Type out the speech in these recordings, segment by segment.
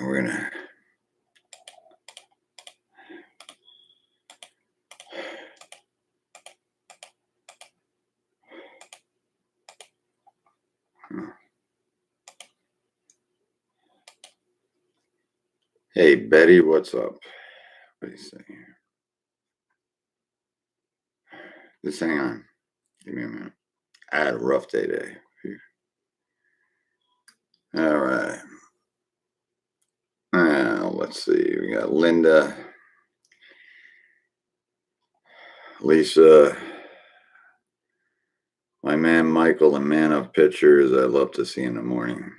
we're gonna. Hey, Betty, what's up? What do you say? Just hang on. Give me a minute. I had a rough day today. All right. Now, let's see. We got Linda, Lisa, my man Michael, the man of pictures I love to see in the morning.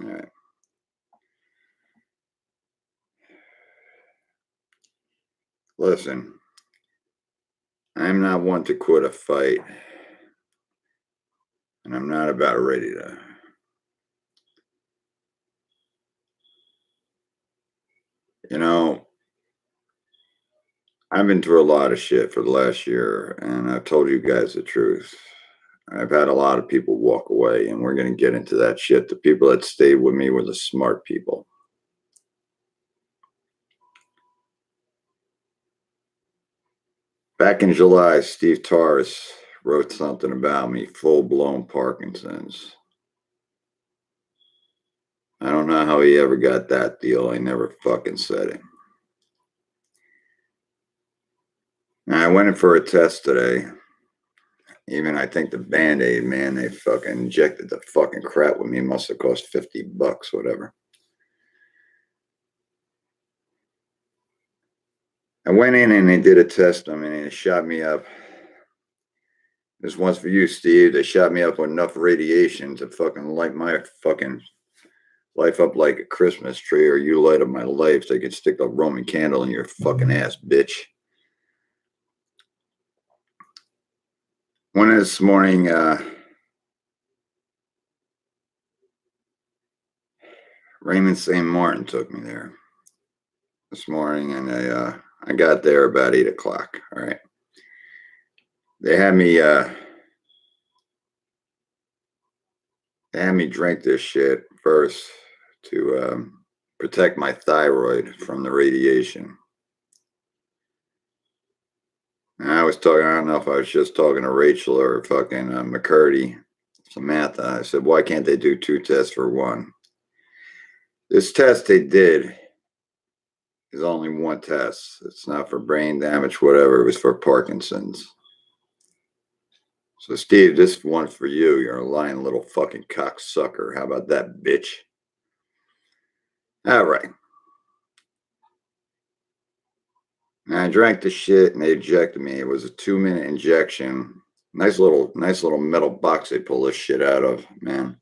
All right. Listen, I'm not one to quit a fight, and I'm not about ready to. You know, I've been through a lot of shit for the last year, and I've told you guys the truth. I've had a lot of people walk away, and we're going to get into that shit. The people that stayed with me were the smart people. Back in July, Steve Torres wrote something about me, full-blown Parkinson's. I don't know how he ever got that deal. I never fucking said it. Now, I went in for a test today. Even I think the Band-Aid, man, they fucking injected the fucking crap with me. It must have cost $50, whatever. I went in and they did a test on me and they shot me up. This one's for you, Steve. They shot me up with enough radiation to fucking light my fucking life up like a Christmas tree, or you light up my life so they could stick a Roman candle in your fucking ass, bitch. One this morning, Raymond St. Martin took me there this morning, and I got there about 8 o'clock. All right. They had me drink this shit first to protect my thyroid from the radiation. And I was talking, I don't know if I was just talking to Rachel or fucking McCurdy, Samantha. I said, why can't they do 2 tests for one? This test they did is only 1 test. It's not for brain damage, whatever. It was for Parkinson's. So, Steve, this one's for you. You're a lying little fucking cocksucker. How about that, bitch? All right. And I drank the shit and they ejected me. It was a 2-minute injection. Nice little metal box they pull this shit out of, man.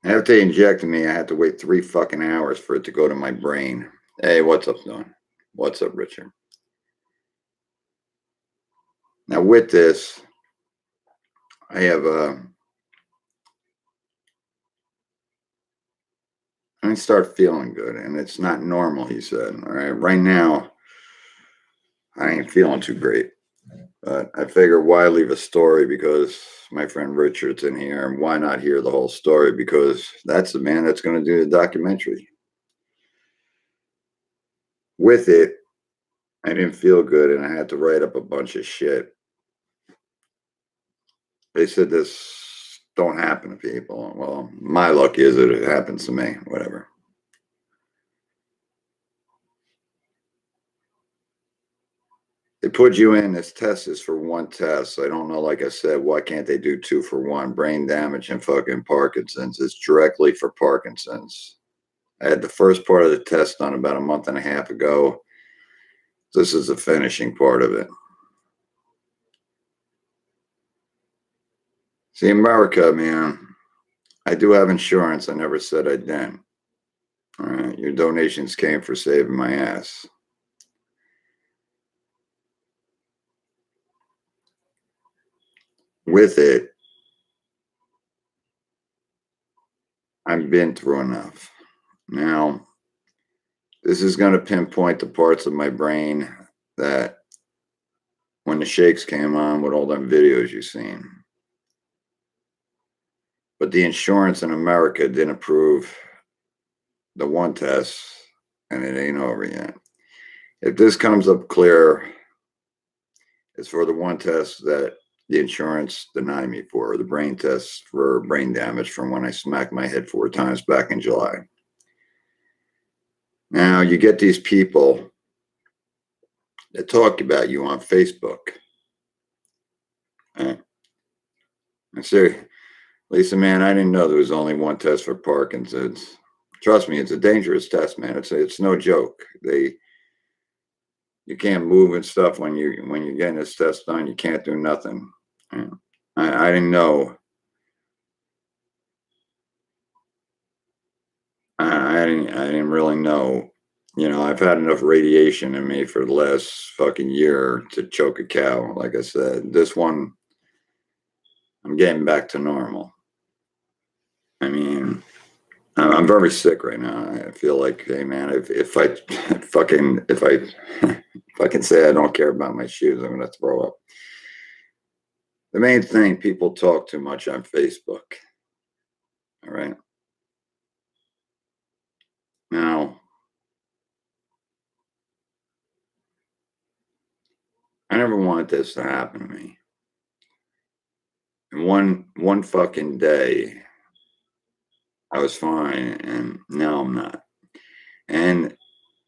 After they injected me, I had to wait 3 fucking hours for it to go to my brain. Hey, what's up, Don? What's up, Richard? Now, with this, I have I start feeling good, and it's not normal, he said. All right, right now, I ain't feeling too great. But I figure why leave a story, because my friend Richard's in here, and why not hear the whole story, because that's the man that's going to do the documentary. With it, I didn't feel good, and I had to write up a bunch of shit. They said this don't happen to people. Well, my luck is that it happens to me, whatever. They put you in, this test is for 1 test. I don't know, like I said, why can't they do 2 for 1? Brain damage and fucking Parkinson's. It's directly for Parkinson's. I had the first part of the test done about a month and a half ago. This is the finishing part of it. See, America, man, I do have insurance. I never said I didn't. All right, your donations came for saving my ass. With it, I've been through enough. Now, this is going to pinpoint the parts of my brain that when the shakes came on with all them videos you've seen. But the insurance in America didn't approve the one test, and it ain't over yet. If this comes up clear, it's for the one test that the insurance denied me for, the brain test for brain damage from when I smacked my head 4 times back in July. Now, you get these people that talk about you on Facebook. I say, Lisa, man, I didn't know there was only one test for Parkinson's. Trust me, it's a dangerous test, man. It's no joke. You can't move and stuff when you're getting this test done. You can't do nothing. I didn't know. I didn't really know. You know, I've had enough radiation in me for the last fucking year to choke a cow. Like I said, this one, I'm getting back to normal. I mean, I'm very sick right now. I feel like, hey man, if I can say I don't care about my shoes, I'm gonna throw up. The main thing, people talk too much on Facebook. All right. Now, I never wanted this to happen to me. And one fucking day, I was fine, and now I'm not. And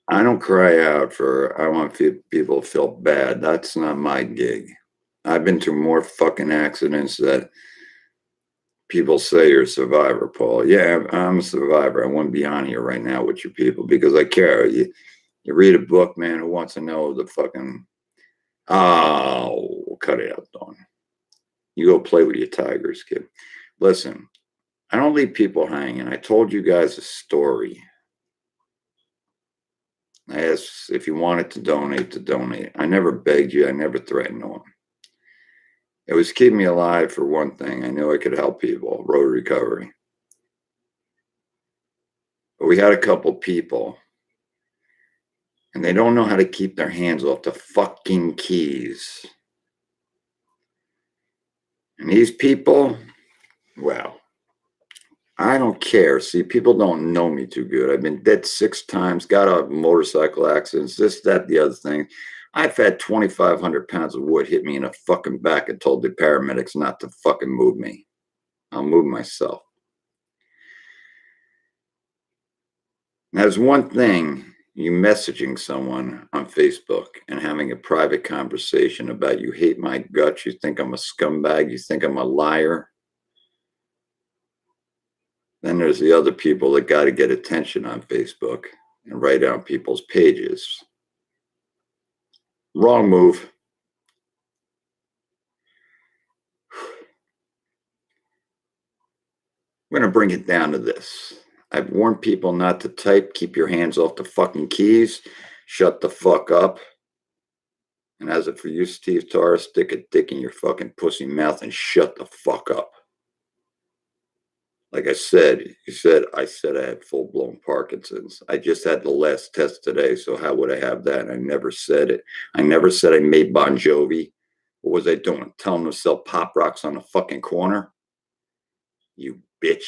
I don't cry out for, I want people to feel bad. That's not my gig. I've been through more fucking accidents that people say you're a survivor, Paul. Yeah, I'm a survivor. I wouldn't be on here right now with you people because I care. You read a book, man, who wants to know the fucking, oh, cut it out, Dawn. You go play with your tigers, kid. Listen, I don't leave people hanging. I told you guys a story. I asked if you wanted to donate. I never begged you. I never threatened no one. It was keeping me alive for one thing. I knew I could help people, road recovery. But we had a couple people, and they don't know how to keep their hands off the fucking keys. And these people, well, I don't care. See, people don't know me too good. I've been dead 6 times, got out of motorcycle accidents, this, that, the other thing. I've had 2,500 pounds of wood hit me in the fucking back and told the paramedics not to fucking move me. I'll move myself. Now, there's one thing, you messaging someone on Facebook and having a private conversation about you hate my guts, you think I'm a scumbag, you think I'm a liar. Then there's the other people that got to get attention on Facebook and write down people's pages. Wrong move. We're going to bring it down to this. I've warned people not to type. Keep your hands off the fucking keys. Shut the fuck up. And as it for you, Steve Torres, stick a dick in your fucking pussy mouth and shut the fuck up. Like I said, I said I had full-blown Parkinson's. I just had the last test today, so how would I have that? I never said it. I never said I made Bon Jovi. What was I doing? Telling them to sell Pop Rocks on the fucking corner? You bitch.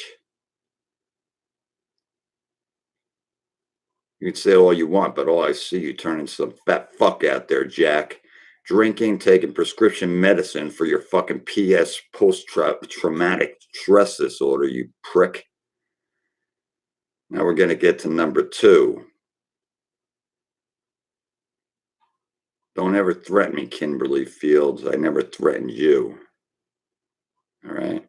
You can say all you want, but all I see you turning some fat fuck out there, Jack. Drinking, taking prescription medicine for your fucking PS post-traumatic stress disorder, you prick. Now we're going to get to number 2. Don't ever threaten me, Kimberly Fields. I never threatened you. All right?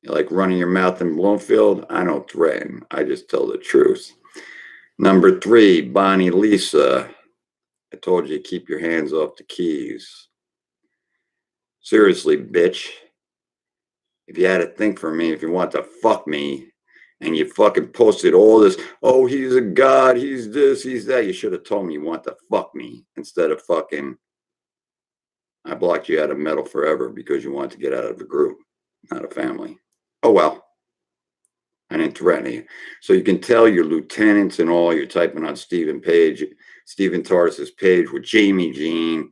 You like running your mouth in Bloomfield? I don't threaten. I just tell the truth. Number 3, Bonnie Lisa. I told you to keep your hands off the keys. Seriously, bitch. If you had to think for me, if you want to fuck me, and you fucking posted all this, oh, he's a god, he's this, he's that, you should have told me you want to fuck me instead of fucking, I blocked you out of metal forever because you wanted to get out of a group, not a family. Oh, well. I didn't threaten you. So you can tell your lieutenants and all, you're typing on Stephen Torres's page with Jamie Jean,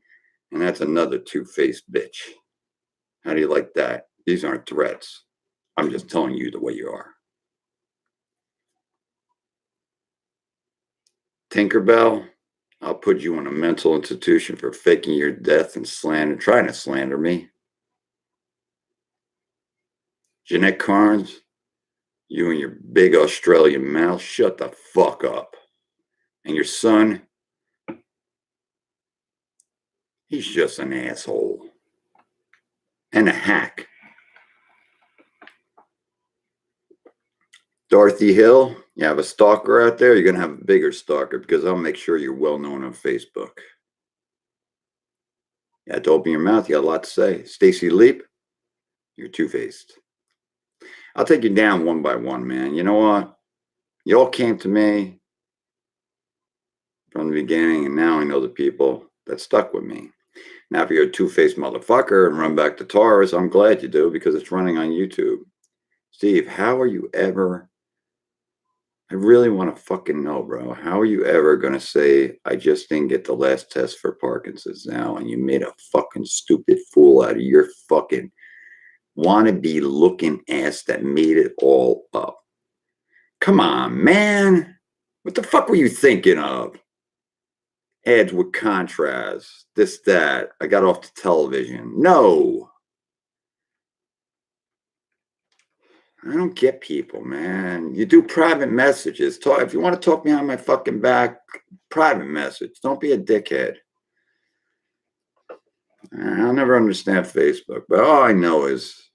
and that's another two-faced bitch. How do you like that? These aren't threats. I'm just telling you the way you are. Tinkerbell, I'll put you in a mental institution for faking your death and trying to slander me. Jeanette Carnes, you and your big Australian mouth, shut the fuck up. And your son, he's just an asshole. And a hack. Dorothy Hill, you have a stalker out there, you're going to have a bigger stalker because I'll make sure you're well known on Facebook. You had to open your mouth, you got a lot to say. Stacy Leap, you're two-faced. I'll take you down one by one, man. You know what? You all came to me from the beginning, and now I know the people that stuck with me. Now, if you're a two-faced motherfucker and run back to Torres, I'm glad you do because it's running on YouTube. Steve, how are you ever... I really want to fucking know, bro. How are you ever going to say, I just didn't get the last test for Parkinson's now, and you made a fucking stupid fool out of your fucking wannabe looking ass that made it all up? Come on, man. What the fuck were you thinking of? Ads with contrast, this, that. I got off the television. No. I don't get people, man. You do private messages. If you want to talk behind my fucking back, private message. Don't be a dickhead. I'll never understand Facebook, but all I know is,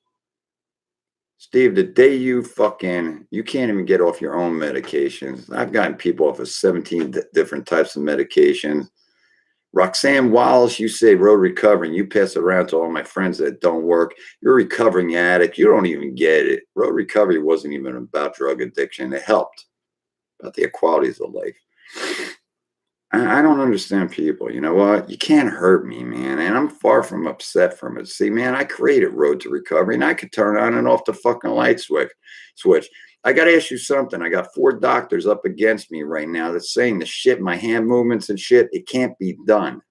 Steve, the day you can't even get off your own medications. I've gotten people off of 17 different types of medications. Roxanne Wallace, you say road recovery, and you pass it around to all my friends that don't work. You're a recovering addict. You don't even get it. Road recovery wasn't even about drug addiction. It helped about the qualities of life. I don't understand people. You know what? You can't hurt me, man. And I'm far from upset from it. See, man, I created Road to Recovery, and I could turn on and off the fucking light switch. I got to ask you something. I got 4 doctors up against me right now that's saying the shit, my hand movements and shit, it can't be done.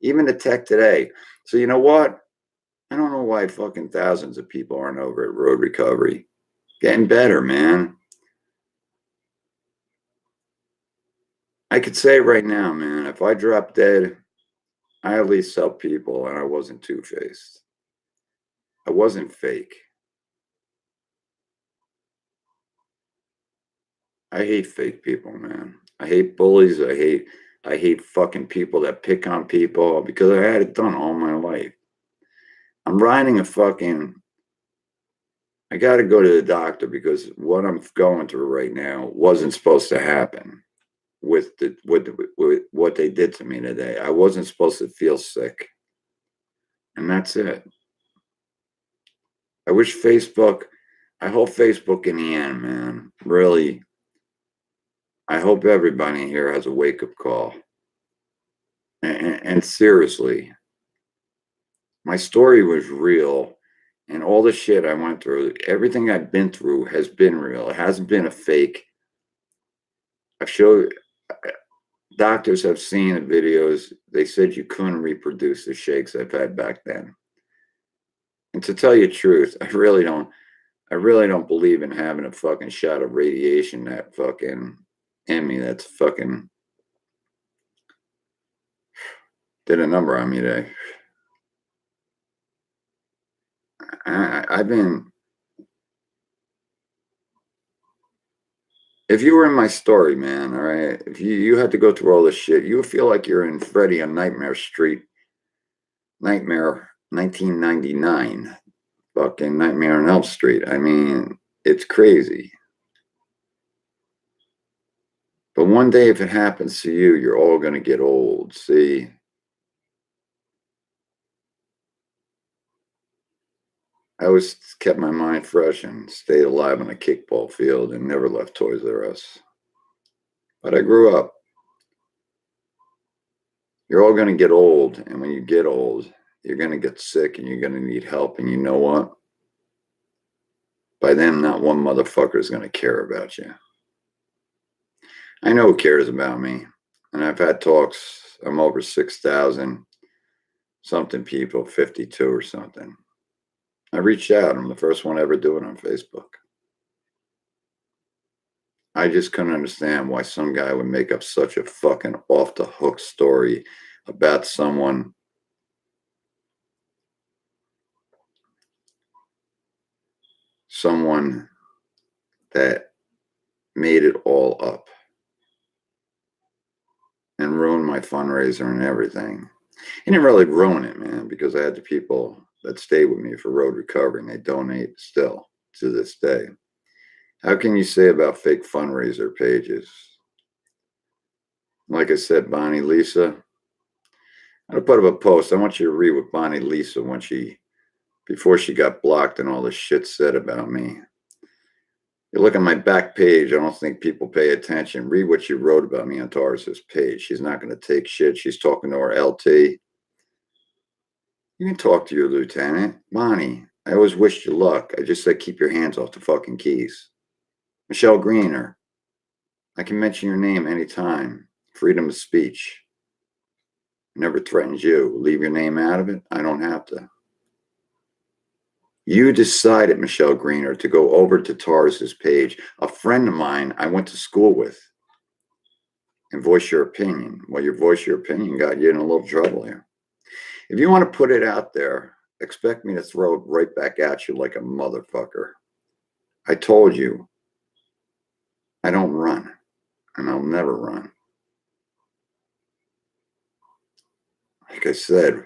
Even the tech today. So you know what? I don't know why fucking thousands of people aren't over at Road Recovery. Getting better, man. I could say right now, man, if I drop dead, I at least help people and I wasn't two-faced. I wasn't fake. I hate fake people, man. I hate bullies. I hate fucking people that pick on people because I had it done all my life. I'm riding I got to go to the doctor because what I'm going through right now wasn't supposed to happen with what they did to me today. I wasn't supposed to feel sick. And that's it. I hope Facebook in the end, man, really, I hope everybody here has a wake-up call. And seriously, my story was real, and all the shit I went through, everything I've been through has been real. It hasn't been a fake. Doctors have seen the videos. They said you couldn't reproduce the shakes I've had back then. And to tell you the truth, I really don't believe in having a fucking shot of radiation that fucking in me. That's fucking did a number on me today. If you were in my story, man, all right, if you had to go through all this shit, you would feel like you're in Freddy on Nightmare Street, Nightmare 1999, fucking Nightmare on Elm Street. I mean, it's crazy. But one day, if it happens to you, you're all going to get old. See, I always kept my mind fresh and stayed alive on a kickball field and never left Toys R Us. But I grew up. You're all going to get old. And when you get old, you're going to get sick and you're going to need help. And you know what? By then, not one motherfucker is going to care about you. I know who cares about me. And I've had talks. I'm over 6,000 something people, 52 or something. I reached out. I'm the first one ever doing it on Facebook. I just couldn't understand why some guy would make up such a fucking off the hook story about someone that made it all up and ruined my fundraiser and everything. He didn't really ruin it, man, because I had the people that stay with me for road recovery and they donate still to this day. How can you say about fake fundraiser pages? Like I said, Bonnie Lisa, I put up a post. I want you to read what Bonnie Lisa before she got blocked and all the shit said about me. You look at my back page, I don't think people pay attention. Read what she wrote about me on Torres's page. She's not going to take shit. She's talking to her LT. You can talk to your lieutenant. Bonnie, I always wished you luck. I just said keep your hands off the fucking keys. Michelle Greener, I can mention your name anytime. Freedom of speech. Never threatened you. Leave your name out of it. I don't have to. You decided, Michelle Greener, to go over to Torres's page, a friend of mine I went to school with, and voice your opinion. Well, your voice your opinion got you in a little trouble here. If you want to put it out there, expect me to throw it right back at you like a motherfucker. I told you, I don't run, and I'll never run. Like I said,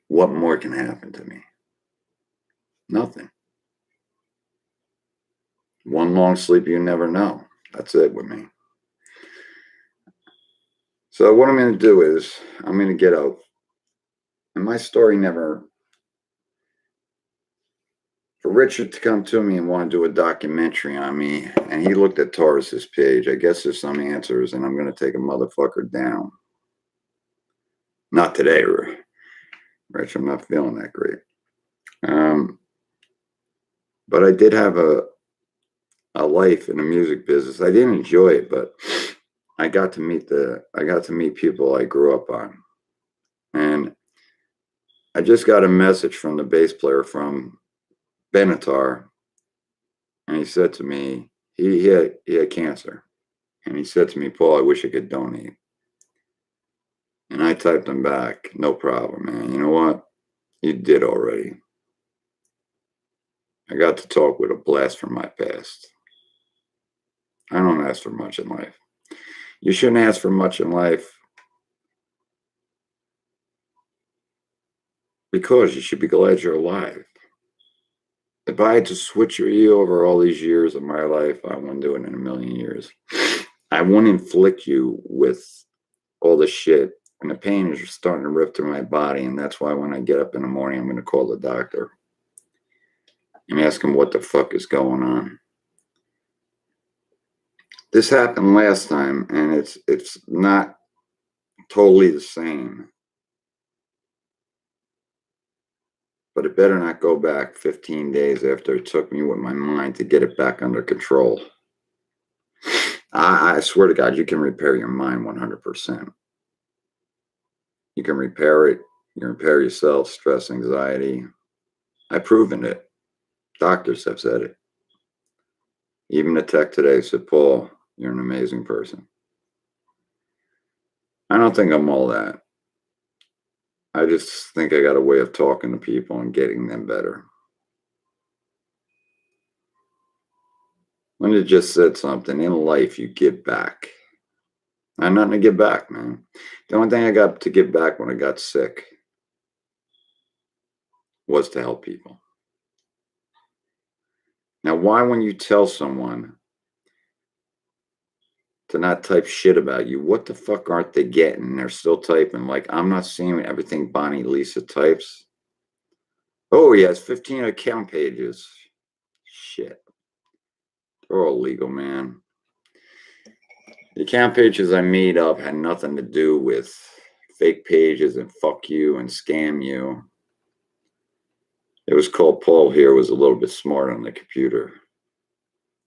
what more can happen to me? Nothing. One long sleep, you never know. That's it with me. So what I'm going to do is I'm going to get out. And my story never, for Richard to come to me and want to do a documentary on me, and he looked at Torres's page, I guess there's some answers, and I'm going to take a motherfucker down. Not today, Rich. I'm not feeling that great. But I did have a life in the music business. I didn't enjoy it, but I got to meet people I grew up on. And I just got a message from the bass player from Benatar, and he said to me, he had cancer. And he said to me, Paul, I wish I could donate. And I typed him back, no problem, man. You know what? You did already. I got to talk with a blast from my past. I don't ask for much in life. You shouldn't ask for much in life because you should be glad you're alive. If I had to switch you over all these years of my life, I wouldn't do it in a million years. I wouldn't inflict you with all the shit. And the pain is starting to rip through my body. And that's why when I get up in the morning, I'm going to call the doctor and ask him what the fuck is going on. This happened last time, and it's not totally the same. But it better not go back 15 days after it took me with my mind to get it back under control. I swear to God, you can repair your mind 100%. You can repair it. You can repair yourself, stress, anxiety. I've proven it. Doctors have said it. Even the tech today said, Paul, you're an amazing person. I don't think I'm all that. I just think I got a way of talking to people and getting them better. Linda just said something. In life, you give back. I had nothing to give back, man. The only thing I got to give back when I got sick was to help people. Now, why when you tell someone to not type shit about you, what the fuck aren't they getting? They're still typing. Like, I'm not seeing everything Bonnie Lisa types. Oh, he has 15 account pages. Shit. They're all legal, man. The account pages I made up had nothing to do with fake pages and fuck you and scam you. It was called Paul here was a little bit smart on the computer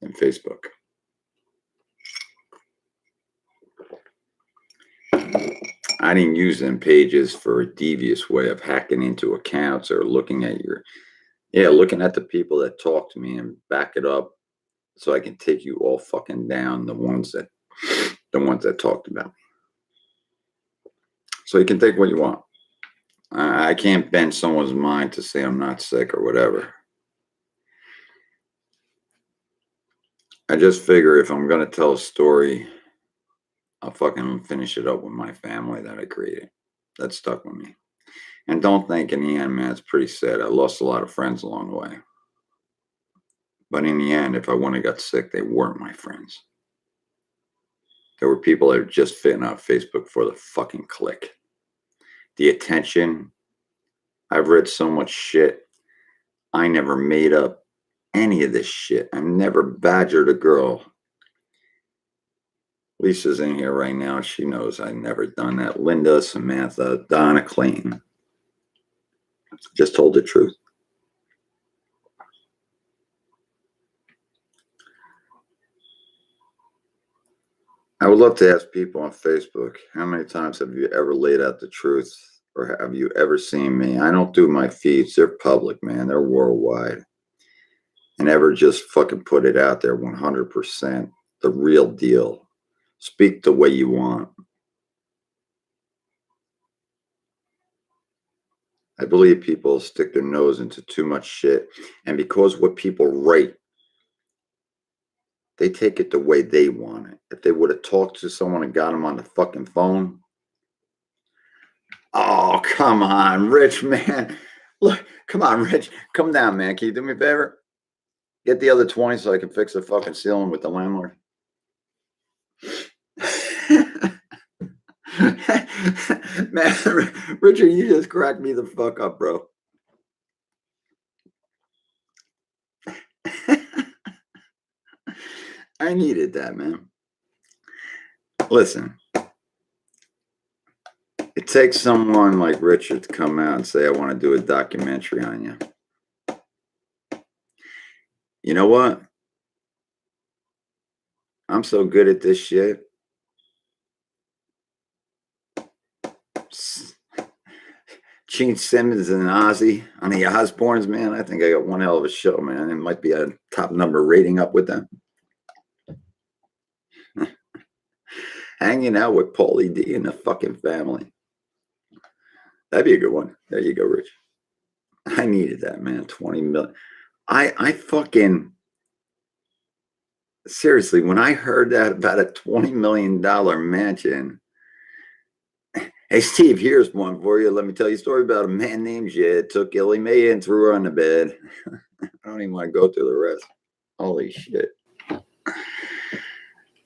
and Facebook. I didn't use them pages for a devious way of hacking into accounts or looking at your Yeah, looking at the people that talk to me and back it up so I can take you all fucking down, the ones that talked about me. So you can think what you want. I can't bend someone's mind to say I'm not sick or whatever. I just figure if I'm gonna tell a story, I'll fucking finish it up with my family that I created. That stuck with me. And don't think in the end, man, it's pretty sad. I lost a lot of friends along the way. But in the end, if I wouldn't have got sick, they weren't my friends. There were people that were just fitting on Facebook for the fucking click. The attention. I've read so much shit. I never made up any of this shit. I never badgered a girl. Lisa's in here right now. She knows I never done that. Linda, Samantha, Donna, Clayton. Just told the truth. I would love to ask people on Facebook, how many times have you ever laid out the truth or have you ever seen me? I don't do my feeds. They're public, man. They're worldwide. And ever just fucking put it out there 100%. The real deal. Speak the way you want. I believe people stick their nose into too much shit. And because what people write, they take it the way they want it. If they would have talked to someone and got them on the fucking phone. Oh, come on, Rich, man. Look, come on, Rich. Come down, man. Can you do me a favor? Get the other 20 so I can fix the fucking ceiling with the landlord. Man, Richard, you just cracked me the fuck up, bro. I needed that, man. Listen, it takes someone like Richard to come out and say, I want to do a documentary on you. You know what? I'm so good at this shit. Gene Simmons and Ozzy on the Osbournes, man. I think I got one hell of a show, man. It might be a top number rating up with them. Hanging out with Paulie D and the fucking family. That'd be a good one. There you go, Rich. I needed that, man. 20 million. I fucking seriously, when I heard that about a $20 million mansion. Hey, Steve, here's one for you. Let me tell you a story about a man named Jed. Took Ellie Mae and threw her on the bed. I don't even want to go through the rest. Holy shit.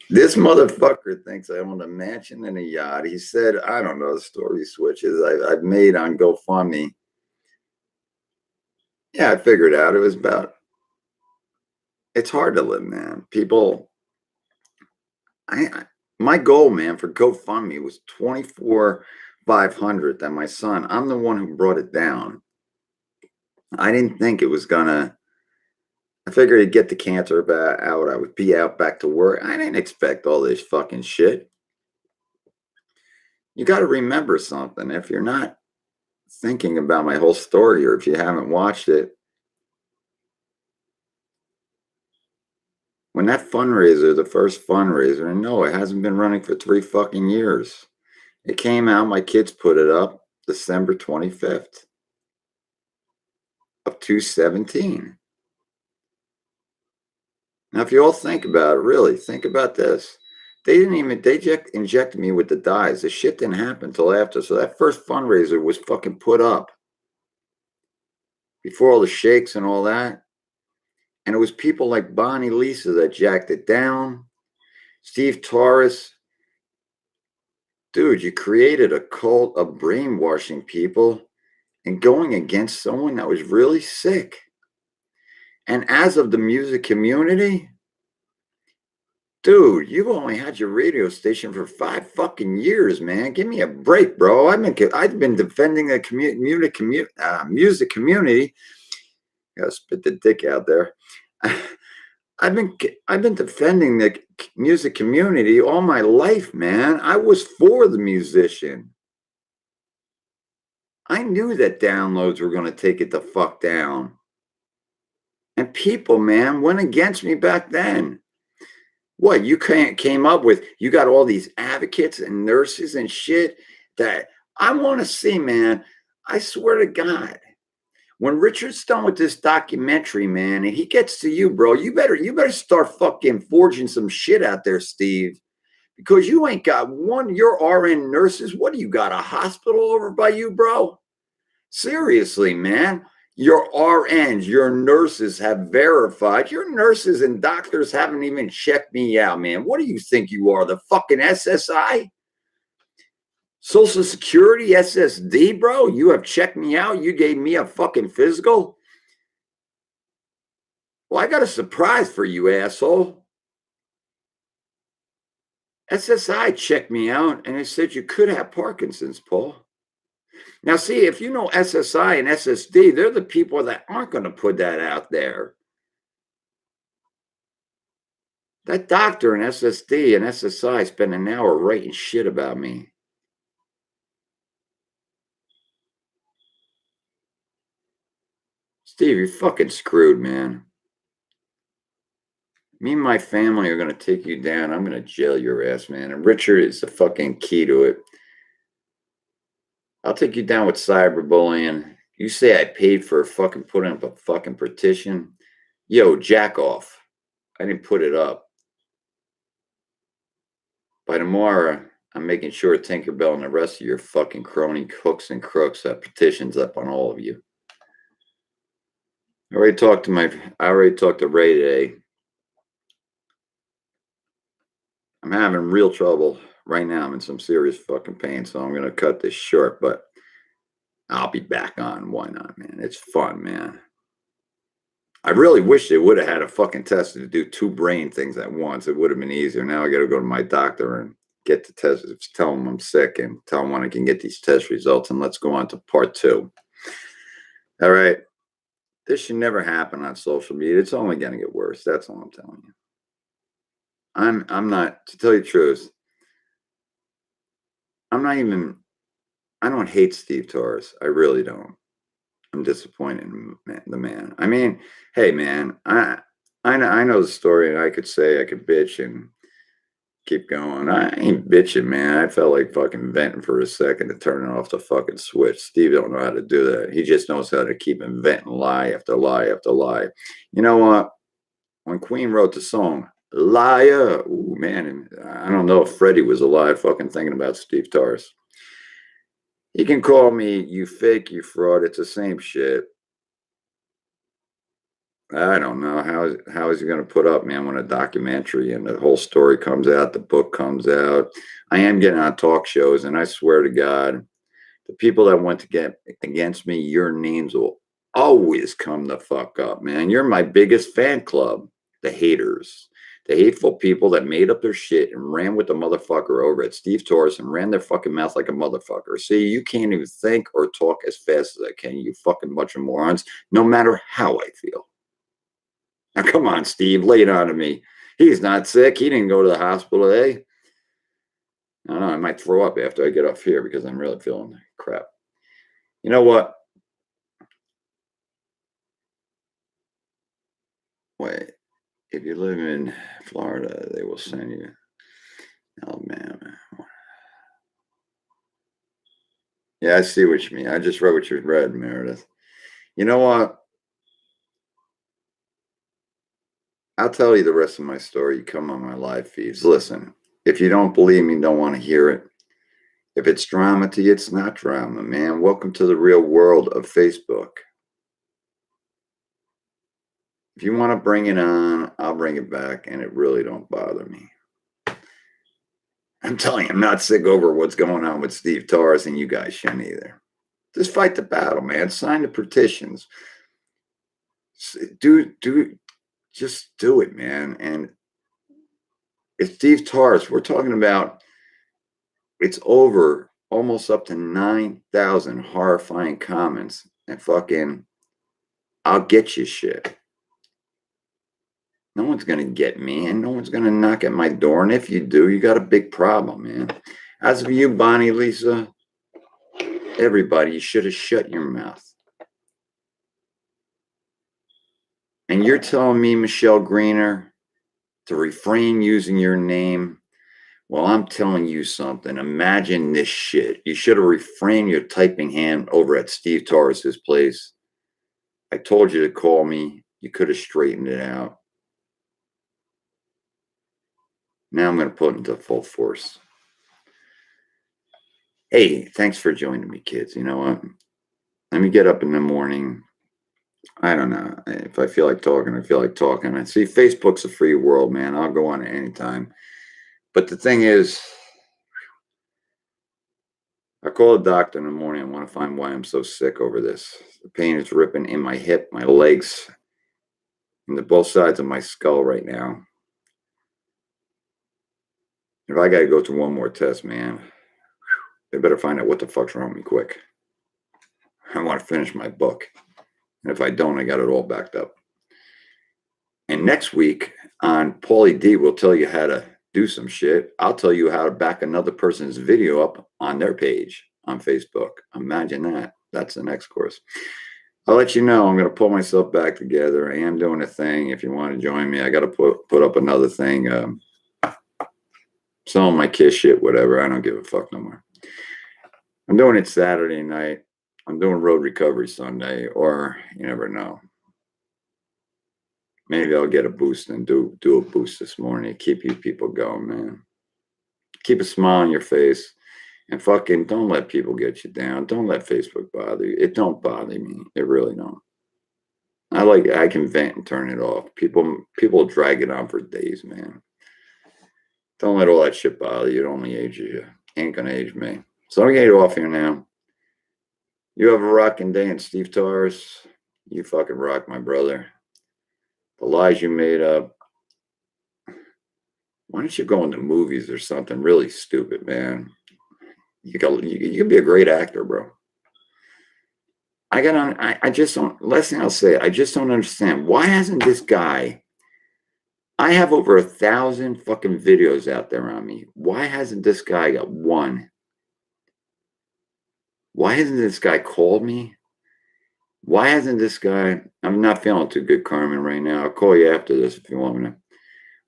This motherfucker thinks I own a mansion and a yacht. He said, I don't know, story switches I've made on GoFundMe. Yeah, I figured out it was about, it's hard to live, man. People, my goal, man, for GoFundMe was 24,500 that my son, I'm the one who brought it down. I didn't think it was gonna, I figured he'd get the cancer out. I would be out back to work. I didn't expect all this fucking shit. You got to remember something. If you're not thinking about my whole story or if you haven't watched it, when that fundraiser, the first fundraiser, and no, it hasn't been running for 3 fucking years. It came out, my kids put it up December 25th of 2017. Now, if you all think about it, really, think about this. They injected me with the dyes. The shit didn't happen until after. So that first fundraiser was fucking put up before all the shakes and all that. And it was people like Bonnie Lisa that jacked it down. Steve Torres. Dude, you created a cult of brainwashing people and going against someone that was really sick. And as of the music community, dude, you've only had your radio station for 5 fucking years, man. Give me a break, bro. I've been defending the music community. Gotta spit the dick out there. I've been defending the music community all my life, man. I was for the musician. I knew that downloads were going to take it the fuck down. And people, man, went against me back then. What you came up with? You got all these advocates and nurses and shit that I want to see, man. I swear to God, when Richard's done with this documentary, man, and he gets to you, bro, you better start fucking forging some shit out there, Steve, because you ain't got one. Your RN nurses. What do you got? A hospital over by you, bro? Seriously, man. Your RNs, your nurses have verified. Your nurses and doctors haven't even checked me out, man. What do you think you are? The fucking SSI? Social Security, SSD, bro? You have checked me out? You gave me a fucking physical? Well, I got a surprise for you, asshole. SSI checked me out and it said you could have Parkinson's, Paul. Now, see, if you know SSI and SSD, they're the people that aren't going to put that out there. That doctor in SSD and SSI spent an hour writing shit about me. Steve, you're fucking screwed, man. Me and my family are going to take you down. I'm going to jail your ass, man. And Richard is the fucking key to it. I'll take you down with cyberbullying. You say I paid for fucking putting up a fucking petition. Yo, jack off. I didn't put it up. By tomorrow, I'm making sure Tinkerbell and the rest of your fucking crony hooks and crooks have petitions up on all of you. I already talked to Ray today. I'm having real trouble right now. I'm in some serious fucking pain, so I'm going to cut this short, but I'll be back on. Why not, man? It's fun, man. I really wish they would have had a fucking test to do two brain things at once. It would have been easier. Now I got to go to my doctor and get the test, tell him I'm sick and tell him when I can get these test results. And let's go on to part 2. All right. This should never happen on social media. It's only going to get worse. That's all I'm telling you. I'm not, to tell you the truth, I don't hate Steve Torres. I really don't. I'm disappointed in the man. I mean, hey, man, I know the story, and I could bitch and keep going. I ain't bitching, man. I felt like fucking venting for a second to turn off the fucking switch. Steve don't know how to do that. He just knows how to keep inventing lie after lie after lie. You know what? When Queen wrote the song "Liar," ooh, man, I don't know if Freddie was alive fucking thinking about Steve Torres. You can call me you fake, you fraud. It's the same shit. I don't know how is he going to put up, man, when a documentary and the whole story comes out, the book comes out. I am getting on talk shows, and I swear to God, the people that want to get against me, your names will always come the fuck up, man. You're my biggest fan club, the haters. The hateful people that made up their shit and ran with the motherfucker over at Steve Torres and ran their fucking mouth like a motherfucker. See, you can't even think or talk as fast as I can, you fucking bunch of morons, no matter how I feel. Now, come on, Steve, lay it on to me. He's not sick. He didn't go to the hospital today. I don't know. I might throw up after I get off here because I'm really feeling crap. You know what? Wait. If you live in Florida, they will send you Alabama. Yeah, I see what you mean. I just read what you read, Meredith. You know what? I'll tell you the rest of my story. You come on my live feeds. Listen, if you don't believe me, don't want to hear it. If it's drama to you, it's not drama, man. Welcome to the real world of Facebook. If you want to bring it on, I'll bring it back, and it really don't bother me. I'm telling you, I'm not sick over what's going on with Steve Torres, and you guys shouldn't either. Just fight the battle, man. Sign the petitions. Just do it, man. And if Steve Torres, we're talking about, it's over almost up to 9,000 horrifying comments, and fucking, I'll get you shit. No one's going to get me, and no one's going to knock at my door. And if you do, you got a big problem, man. As for you, Bonnie, Lisa, everybody, you should have shut your mouth. And you're telling me, Michelle Greener, to refrain using your name? Well, I'm telling you something. Imagine this shit. You should have refrained your typing hand over at Steve Torres' place. I told you to call me. You could have straightened it out. Now I'm going to put it into full force. Hey, thanks for joining me, kids. You know what? Let me get up in the morning. I don't know. If I feel like talking, I feel like talking. And see, Facebook's a free world, man. I'll go on at any time. But the thing is, I call the doctor in the morning. I want to find why I'm so sick over this. The pain is ripping in my hip, my legs, and both sides of my skull right now. If I got to go through one more test, man, they better find out what the fuck's wrong with me quick. I want to finish my book. And if I don't, I got it all backed up. And next week on Paulie D will tell you how to do some shit. I'll tell you how to back another person's video up on their page on Facebook. Imagine that. That's the next course. I'll let you know. I'm going to pull myself back together. I am doing a thing. If you want to join me, I got to put up another thing. Some of my kiss shit, whatever. I don't give a fuck no more. I'm doing it Saturday night. I'm doing Road Recovery Sunday, or you never know. Maybe I'll get a boost and do a boost this morning. Keep you people going, man. Keep a smile on your face. And fucking don't let people get you down. Don't let Facebook bother you. It don't bother me. It really don't. I can vent and turn it off. People drag it on for days, man. Don't let all that shit bother you. It only ages you. Ain't gonna age me. So I'm gonna get off here now. You have a rocking day, and Steve Torres, you fucking rock, my brother. The lies you made up. Why don't you go into movies or something really stupid, man? You can be a great actor, bro. I just don't, last thing I'll say, I just don't understand. Why hasn't this guy, I have over 1,000 fucking videos out there on me. Why hasn't this guy got one? Why hasn't this guy called me? Why hasn't this guy, I'm not feeling too good, Carmen, right now. I'll call you after this if you want me to.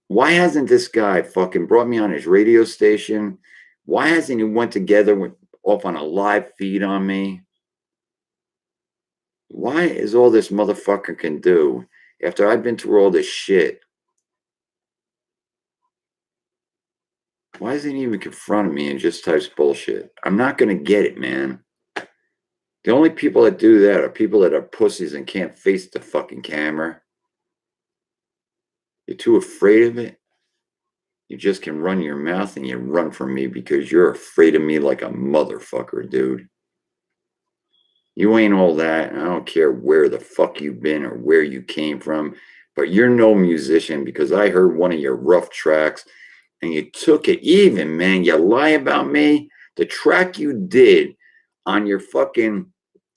Why hasn't this guy fucking brought me on his radio station? Why hasn't he went together off on a live feed on me? Why is all this motherfucker can do after I've been through all this shit? Why isn't he even confronting me and just types bullshit? I'm not going to get it, man. The only people that do that are people that are pussies and can't face the fucking camera. You're too afraid of it. You just can run your mouth and you run from me because you're afraid of me like a motherfucker, dude. You ain't all that, and I don't care where the fuck you've been or where you came from, but you're no musician because I heard one of your rough tracks and you took it even, man. You lie about me. The track you did on your fucking,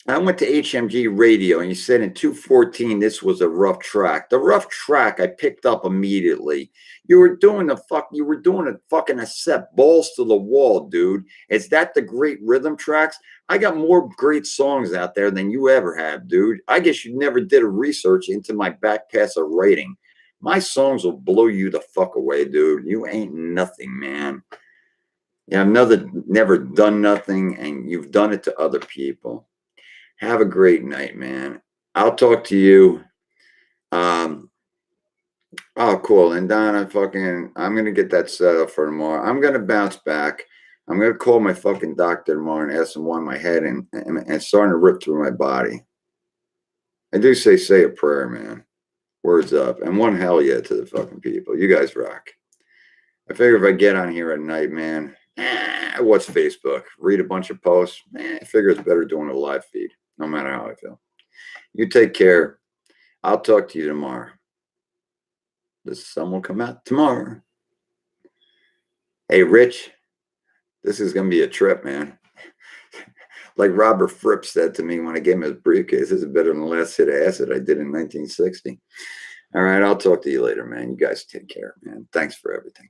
I went to HMG radio and you said in 214 this was a rough track. The rough track I picked up immediately. You were doing a fucking a set balls to the wall, dude. Is that the great rhythm tracks? I got more great songs out there than you ever have, dude. I guess you never did a research into my back pass of writing. My songs will blow you the fuck away, dude. You ain't nothing, man. Yeah, I've never done nothing, and you've done it to other people. Have a great night, man. I'll talk to you. Oh, cool. And Donna, I'm going to get that set up for tomorrow. I'm going to bounce back. I'm going to call my fucking doctor tomorrow and ask him why my head and starting to rip through my body. I do say a prayer, man. Words up. And one hell yeah to the fucking people. You guys rock. I figure if I get on here at night, man, what's Facebook? Read a bunch of posts. I figure it's better doing a live feed, no matter how I feel. You take care. I'll talk to you tomorrow. The sun will come out tomorrow. Hey, Rich, this is going to be a trip, man. Like Robert Fripp said to me when I gave him his briefcase, this is better than the last hit of acid I did in 1960. All right, I'll talk to you later, man. You guys take care, man. Thanks for everything.